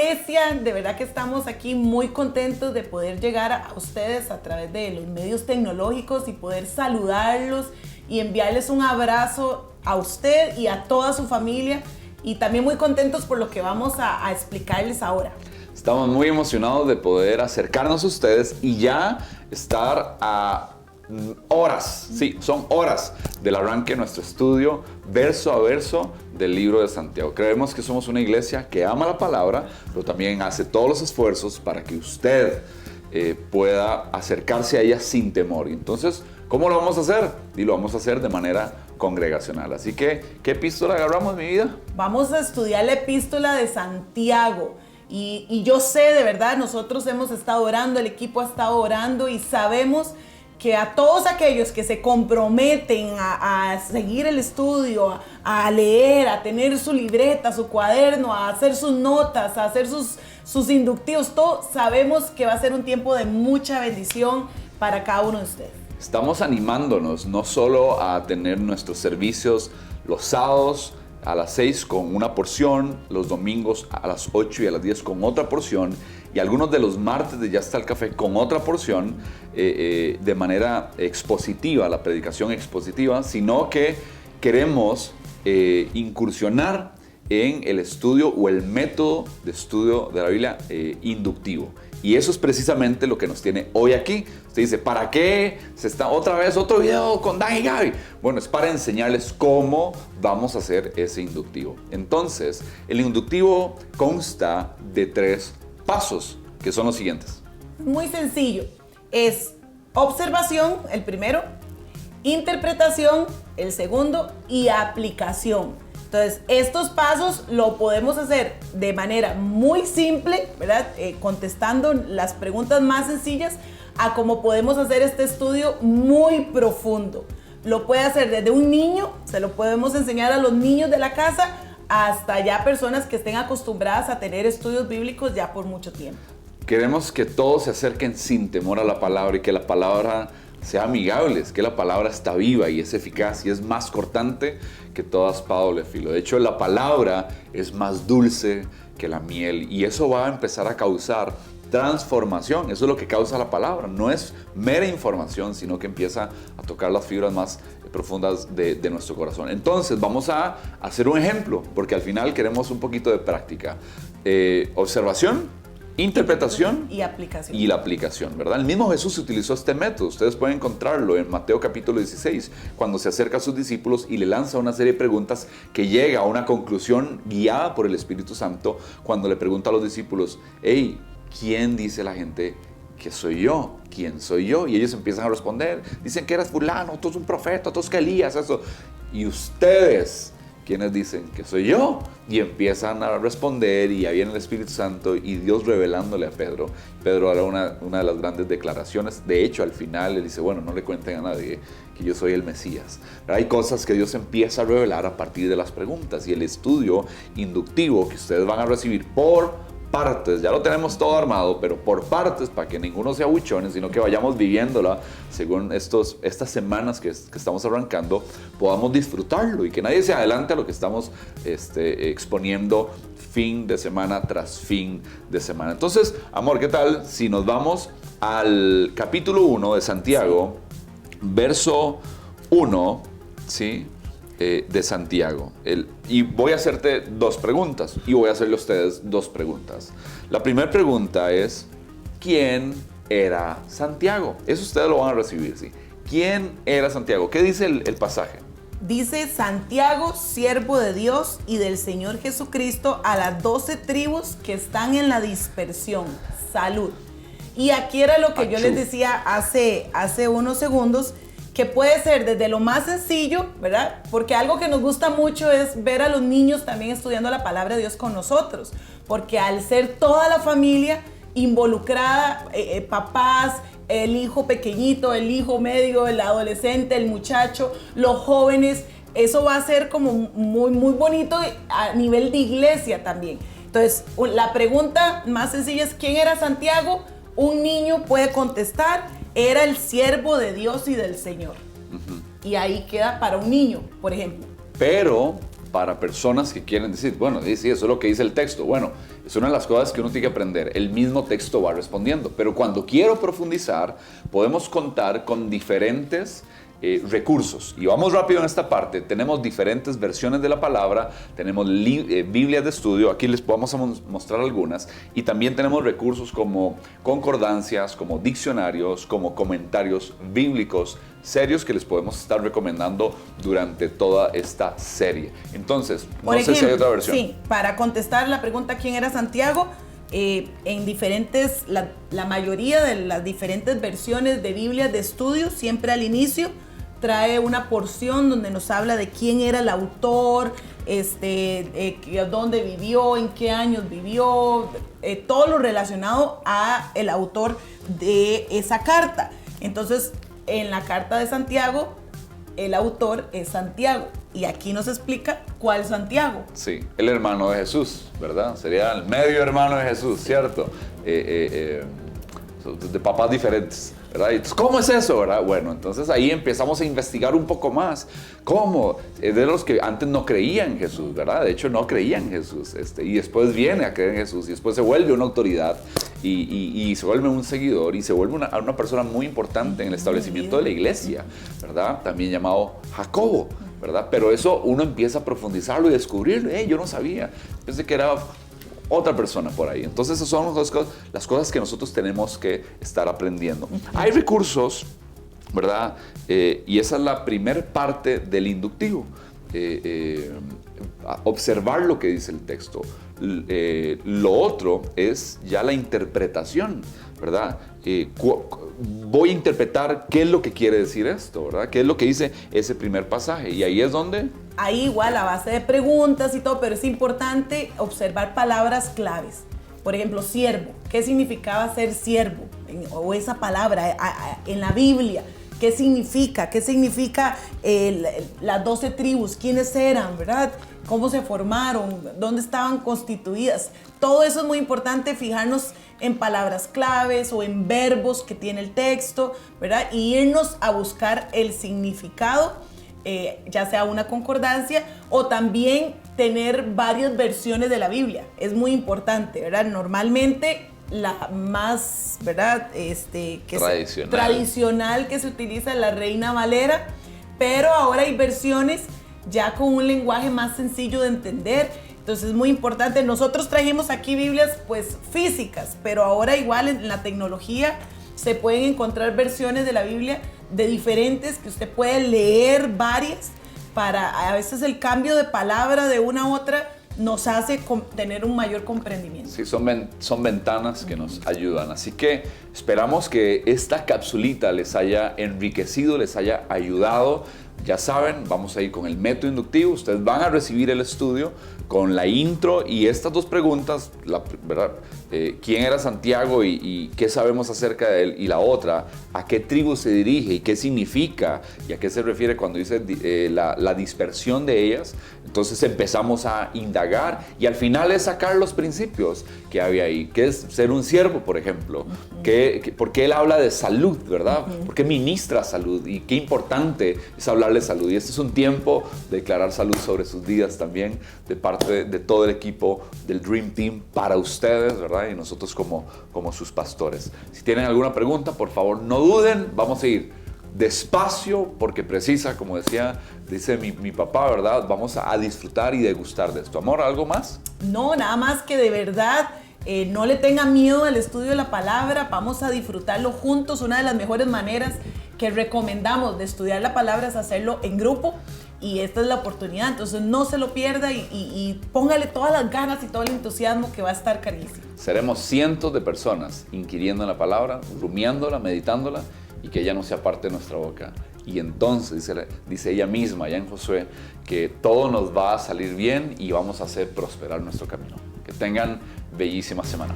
iglesia, de verdad que estamos aquí muy contentos de poder llegar a ustedes a través de los medios tecnológicos y poder saludarlos y enviarles un abrazo a usted y a toda su familia, y también muy contentos por lo que vamos a explicarles ahora. Estamos muy emocionados de poder acercarnos a ustedes y ya estar a horas, sí, son horas del arranque de nuestro estudio verso a verso del libro de Santiago. Creemos que somos una iglesia que ama la palabra, pero también hace todos los esfuerzos para que usted pueda acercarse a ella sin temor. Y entonces, ¿cómo lo vamos a hacer? Y lo vamos a hacer de manera congregacional. Así que, ¿qué epístola agarramos, mi vida? Vamos a estudiar la epístola de Santiago. Y yo sé, de verdad, nosotros hemos estado orando, el equipo ha estado orando y sabemos que a todos aquellos que se comprometen a seguir el estudio, a leer, a tener su libreta, su cuaderno, a hacer sus notas, a hacer sus inductivos, todo, sabemos que va a ser un tiempo de mucha bendición para cada uno de ustedes. Estamos animándonos no solo a tener nuestros servicios los sábados a las 6 con una porción, los domingos a las 8 y a las 10 con otra porción, y algunos de los martes de Ya está el café con otra porción, de manera expositiva, la predicación expositiva, sino que queremos incursionar en el estudio o el método de estudio de la Biblia inductivo. Y eso es precisamente lo que nos tiene hoy aquí. Usted dice, ¿para qué se está otra vez otro video con Dan y Gaby? Bueno, es para enseñarles cómo vamos a hacer ese inductivo. Entonces, el inductivo consta de 3 pasos, que son los siguientes. Muy sencillo. Es observación, el primero, interpretación, el segundo, y aplicación. Entonces, estos pasos lo podemos hacer de manera muy simple, ¿verdad? Contestando las preguntas más sencillas, a cómo podemos hacer este estudio muy profundo. Lo puede hacer desde un niño, se lo podemos enseñar a los niños de la casa, hasta ya personas que estén acostumbradas a tener estudios bíblicos ya por mucho tiempo. Queremos que todos se acerquen sin temor a la palabra y que la palabra sea amigable, que la palabra está viva y es eficaz y es más cortante que toda espada doble filo. De hecho, la palabra es más dulce que la miel y eso va a empezar a causar transformación. Eso es lo que causa la palabra. No es mera información, sino que empieza a tocar las fibras más profundas de nuestro corazón. Entonces, vamos a hacer un ejemplo, porque al final queremos un poquito de práctica. Observación, interpretación y aplicación. Y la aplicación, ¿verdad? El mismo Jesús utilizó este método. Ustedes pueden encontrarlo en Mateo capítulo 16, cuando se acerca a sus discípulos y le lanza una serie de preguntas que llega a una conclusión guiada por el Espíritu Santo, cuando le pregunta a los discípulos, hey, ¿quién dice la gente que soy yo? ¿Quién soy yo? Y ellos empiezan a responder, dicen que eres fulano, tú eres un profeta, tú eres que Elías, eso. Y ustedes, ¿quiénes dicen que soy yo? Y empiezan a responder y ya viene el Espíritu Santo y Dios revelándole a Pedro. Pedro hará una de las grandes declaraciones. De hecho, al final le dice, bueno, no le cuenten a nadie que yo soy el Mesías. Pero hay cosas que Dios empieza a revelar a partir de las preguntas y el estudio inductivo que ustedes van a recibir por partes, ya lo tenemos todo armado, pero por partes, para que ninguno sea buchones, sino que vayamos viviéndola según estas semanas que estamos arrancando, podamos disfrutarlo y que nadie se adelante a lo que estamos exponiendo fin de semana tras fin de semana. Entonces, amor, ¿qué tal si nos vamos al capítulo 1 de Santiago, verso 1, ¿sí? De Santiago. Y voy a hacerte 2 preguntas y voy a hacerle a ustedes 2 preguntas. La primera pregunta es, ¿quién era Santiago? Eso ustedes lo van a recibir, ¿sí? ¿Quién era Santiago? ¿Qué dice el pasaje? Dice, Santiago, siervo de Dios y del Señor Jesucristo, a las 12 tribus que están en la dispersión. Salud. Y aquí era lo que yo les decía hace unos segundos, que puede ser desde lo más sencillo, ¿verdad? Porque algo que nos gusta mucho es ver a los niños también estudiando la palabra de Dios con nosotros, porque al ser toda la familia involucrada, papás, el hijo pequeñito, el hijo medio, el adolescente, el muchacho, los jóvenes, eso va a ser como muy, muy bonito a nivel de iglesia también. Entonces, la pregunta más sencilla es, ¿quién era Santiago? Un niño puede contestar, era el siervo de Dios y del Señor. Y ahí queda para un niño, por ejemplo. Pero para personas que quieren decir, bueno, sí, eso es lo que dice el texto. Bueno, es una de las cosas que uno tiene que aprender. El mismo texto va respondiendo. Pero cuando quiero profundizar, podemos contar con diferentes recursos. Y vamos rápido en esta parte. Tenemos diferentes versiones de la palabra, tenemos Biblias de estudio, aquí les vamos a mostrar algunas, y también tenemos recursos como concordancias, como diccionarios, como comentarios bíblicos serios que les podemos estar recomendando durante toda esta serie. Entonces, no sé si hay otra versión. Sí, para contestar la pregunta ¿quién era Santiago? En diferentes, la mayoría de las diferentes versiones de Biblias de estudio, siempre al inicio trae una porción donde nos habla de quién era el autor, dónde vivió, en qué años vivió, todo lo relacionado a el autor de esa carta. Entonces, en la carta de Santiago, el autor es Santiago. Y aquí nos explica cuál Santiago. Sí, el hermano de Jesús, ¿verdad? Sería el medio hermano de Jesús, ¿cierto? De papás diferentes, ¿verdad? Entonces, ¿cómo es eso, verdad? Bueno, entonces ahí empezamos a investigar un poco más. ¿Cómo? Es de los que antes no creían en Jesús, ¿verdad? De hecho, no creían en Jesús. Y después viene a creer en Jesús. Y después se vuelve una autoridad. Y se vuelve un seguidor. Y se vuelve una persona muy importante en el establecimiento de la iglesia, ¿verdad? También llamado Jacobo, ¿verdad? Pero eso uno empieza a profundizarlo y descubrirlo. Yo no sabía. Pensé que era otra persona por ahí. Entonces esas son las cosas que nosotros tenemos que estar aprendiendo. Hay recursos, ¿verdad? Y esa es la primer parte del inductivo. Observar lo que dice el texto. Lo otro es ya la interpretación, ¿verdad? Voy a interpretar qué es lo que quiere decir esto, ¿verdad? ¿Qué es lo que dice ese primer pasaje? Y ahí es donde... Ahí igual a base de preguntas y todo, pero es importante observar palabras claves. Por ejemplo, siervo. ¿Qué significaba ser siervo? O esa palabra en la Biblia. ¿Qué significa? ¿Qué significa las 12 tribus? ¿Quiénes eran? ¿Verdad? ¿Cómo se formaron? ¿Dónde estaban constituidas? Todo eso es muy importante, fijarnos en palabras claves o en verbos que tiene el texto, ¿verdad? Y irnos a buscar el significado, ya sea una concordancia o también tener varias versiones de la Biblia. Es muy importante, ¿verdad? Normalmente la más, ¿verdad? Tradicional que se utiliza es la Reina Valera, pero ahora hay versiones ya con un lenguaje más sencillo de entender. Entonces es muy importante. Nosotros trajimos aquí Biblias pues físicas, pero ahora igual en la tecnología se pueden encontrar versiones de la Biblia de diferentes que usted puede leer varias para a veces el cambio de palabra de una a otra nos hace tener un mayor comprendimiento. Sí, son ventanas que nos ayudan. Así que esperamos que esta capsulita les haya enriquecido, les haya ayudado. Ya saben, vamos a ir con el método inductivo. Ustedes van a recibir el estudio con la intro y estas dos preguntas, ¿verdad? ¿Quién era Santiago y qué sabemos acerca de él? Y la otra, ¿a qué tribu se dirige y qué significa? ¿Y a qué se refiere cuando dice la dispersión de ellas? Entonces empezamos a indagar y al final es sacar los principios que había ahí, que es ser un siervo, por ejemplo. ¿Por qué él habla de salud, verdad? ¿Por qué ministra salud? Y qué importante es hablarle salud. Y este es un tiempo de declarar salud sobre sus vidas también, de parte de todo el equipo del Dream Team para ustedes, ¿verdad? Y nosotros como sus pastores. Si tienen alguna pregunta, por favor, no duden. Vamos a ir despacio porque precisa, como dice mi papá, ¿verdad? Vamos a disfrutar y degustar de esto. Amor, ¿algo más? No, nada más que de verdad no le tenga miedo al estudio de la palabra. Vamos a disfrutarlo juntos. Una de las mejores maneras que recomendamos de estudiar la palabra es hacerlo en grupo. Y esta es la oportunidad, entonces no se lo pierda y póngale todas las ganas y todo el entusiasmo que va a estar carísimo. Seremos cientos de personas inquiriendo en la palabra, rumiándola, meditándola y que ella no sea parte de nuestra boca. Y entonces dice ella misma, allá en Josué, que todo nos va a salir bien y vamos a hacer prosperar nuestro camino. Que tengan bellísima semana.